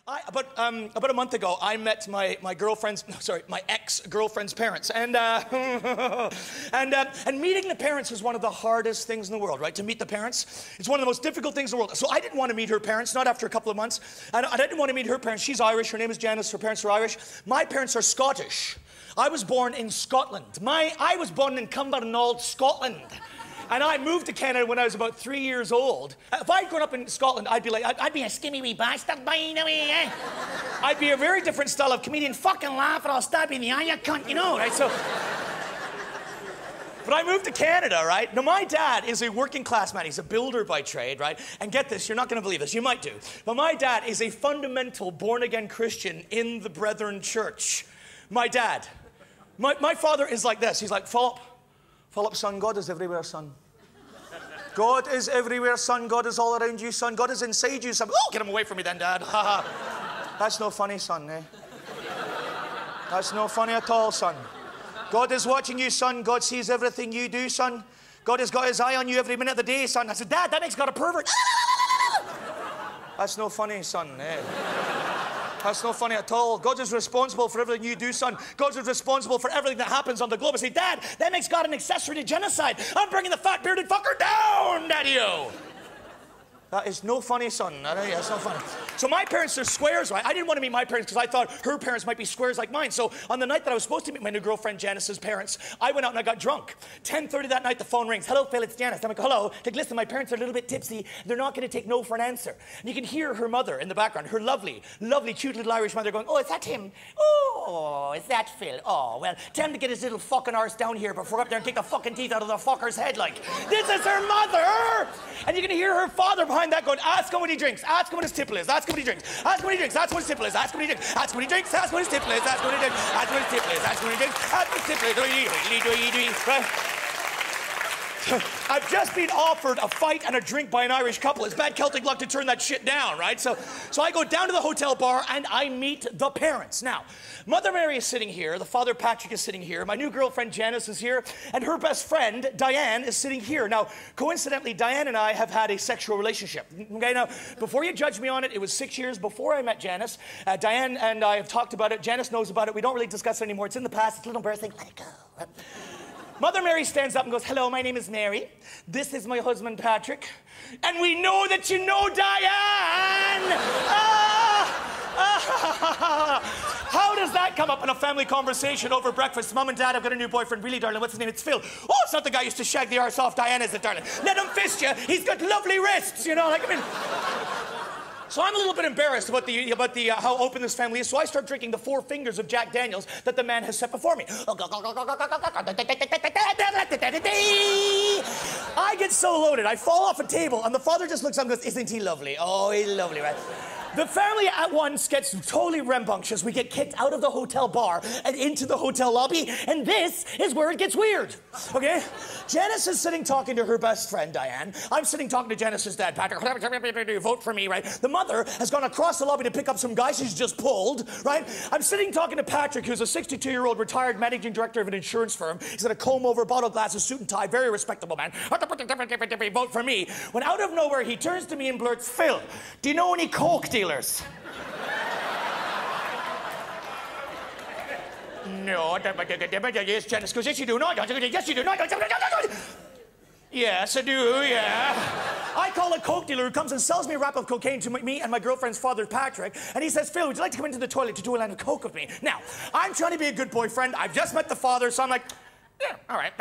About a month ago, I met my ex-girlfriend's parents, and meeting the parents is one of the hardest things in the world, right? To meet the parents, it's one of the most difficult things in the world. So I didn't want to meet her parents, not after a couple of months. And I didn't want to meet her parents. She's Irish. Her name is Janice. Her parents are Irish. My parents are Scottish. I was born in Scotland. I was born in Cumbernauld, Scotland. And I moved to Canada when I was about 3 years old. If I'd grown up in Scotland, I'd be a skinny wee bastard, boy, eh? I'd be a very different style of comedian. Fucking laugh or I'll stab you in the eye, you cunt, you know, right? So, but I moved to Canada, right? Now, my dad is a working class man. He's a builder by trade, right? And get this, you're not going to believe this. You might do. But my dad is a fundamental born-again Christian in the Brethren Church. My dad. My father is like this. He's like, Philip, son, God is everywhere, son. God is everywhere, son. God is all around you, son. God is inside you, son. Oh, get him away from me then, Dad. That's no funny, son, eh? That's no funny at all, son. God is watching you, son. God sees everything you do, son. God has got his eye on you every minute of the day, son. I said, Dad, that makes God a pervert. That's no funny, son, eh? That's not funny at all. God is responsible for everything you do, son. God is responsible for everything that happens on the globe. I say, Dad, that makes God an accessory to genocide. I'm bringing the fat bearded fucker down, Daddy-o. That is no funny, son. That's not funny. So my parents are squares, right? I didn't want to meet my parents because I thought her parents might be squares like mine. So on the night that I was supposed to meet my new girlfriend Janice's parents, I went out and I got drunk. 10:30 that night, the phone rings. Hello, Phil, it's Janice. I'm like, hello. Like, listen, my parents are a little bit tipsy. They're not going to take no for an answer. And you can hear her mother in the background, her lovely, cute little Irish mother going, oh, is that him? Oh, is that Phil? Oh, well, tell him to get his little fucking arse down here before I go up there and take the fucking teeth out of the fucker's head, like. This is her mother! And you can hear her father behind that going, ask him what he drinks, ask him what his tipple is, ask him what he drinks, ask him what he drinks, ask him what his tipple is, ask him what he drinks, ask him what he drinks, ask him what his tipple is, ask him what he drinks, ask him what his tipple is, ask him what he drinks, ask him what his tipple is, right? I've just been offered a fight and a drink by an Irish couple. It's bad Celtic luck to turn that shit down, right? So I go down to the hotel bar and I meet the parents. Now, Mother Mary is sitting here, the father Patrick is sitting here, my new girlfriend Janice is here, and her best friend Diane is sitting here. Now, coincidentally, Diane and I have had a sexual relationship. Okay, now, before you judge me on it, it was 6 years before I met Janice. Diane and I have talked about it. Janice knows about it. We don't really discuss it anymore. It's in the past. It's a little embarrassing. Let it go. Mother Mary stands up and goes, hello, my name is Mary. This is my husband, Patrick. And we know that you know Diane! How does that come up in a family conversation over breakfast? Mom and Dad, I've got a new boyfriend. Really, darling, what's his name? It's Phil. Oh, it's not the guy who used to shag the arse off Diane, is it, darling? Let him fist you. He's got lovely wrists, you know, like, I mean... So I'm a little bit embarrassed about how open this family is, so I start drinking the 4 fingers of Jack Daniels that the man has set before me. I get so loaded, I fall off a table, and the father just looks up and goes, isn't he lovely? Oh, he's lovely, right? The family at once gets totally rambunctious. We get kicked out of the hotel bar and into the hotel lobby, and this is where it gets weird, okay? Janice is sitting talking to her best friend, Diane. I'm sitting talking to Janice's dad, Patrick. Vote for me, right? The mother has gone across the lobby to pick up some guy she's just pulled, right? I'm sitting talking to Patrick, who's a 62-year-old retired managing director of an insurance firm. He's got a comb-over, bottle glasses, suit and tie, very respectable man. Vote for me. When out of nowhere, he turns to me and blurts, Phil, do you know any coke dealers? No, yes, Janice goes, yes, you do. No, I don't. Yes, you do. No, I don't. Yes, I do, yeah. I call a coke dealer who comes and sells me a wrap of cocaine to me and my girlfriend's father, Patrick, and he says, Phil, would you like to come into the toilet to do a line of coke with me? Now, I'm trying to be a good boyfriend. I've just met the father, so I'm like, yeah, all right.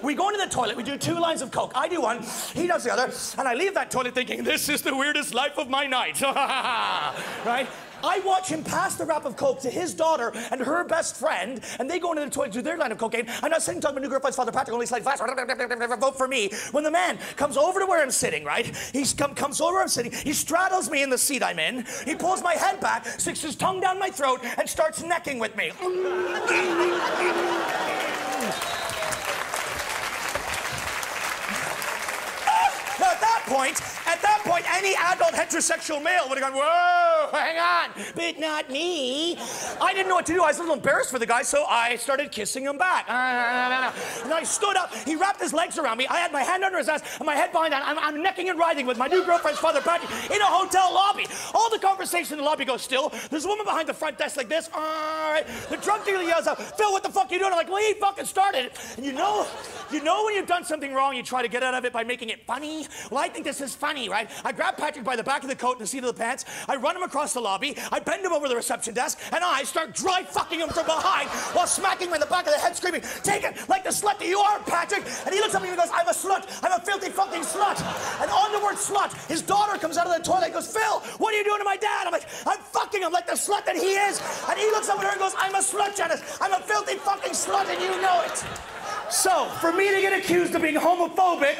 We go into the toilet, we do 2 lines of coke. I do one, he does the other, and I leave that toilet thinking, this is the weirdest life of my night. Right? I watch him pass the wrap of coke to his daughter and her best friend, and they go into the toilet to do their line of cocaine. I'm not sitting talking to my new girlfriend's father, Patrick, only slightly faster. Vote for me. When the man comes over to where I'm sitting, right? He comes over where I'm sitting, he straddles me in the seat I'm in, he pulls my head back, sticks his tongue down my throat, and starts necking with me. Now, at that point, any adult heterosexual male would have gone, whoa, hang on, but not me. I didn't know what to do. I was a little embarrassed for the guy, so I started kissing him back. And I stood up. He wrapped his legs around me. I had my hand under his ass and my head behind that. I'm necking and writhing with my new girlfriend's father, Patrick, in a hotel lobby. conversation in the lobby goes still. There's a woman behind the front desk like this. All right. The drug dealer yells out, Phil, what the fuck are you doing? I'm like, well, he fucking started it. And you know when you've done something wrong, you try to get out of it by making it funny? Well, I think this is funny, right? I grab Patrick by the back of the coat and the seat of the pants. I run him across the lobby. I bend him over the reception desk, and I start dry fucking him from behind while smacking him in the back of the head, screaming, take it like the slut that you are, Patrick. And he looks at me and goes, I'm a slut. I'm a filthy fucking slut. And on the word slut, his daughter comes out of the toilet and goes, Phil, what are you doing to my dad? I'm like, I'm fucking him like the slut that he is. And he looks up at her and goes, I'm a slut, Janice. I'm a filthy fucking slut, and you know it. So, for me to get accused of being homophobic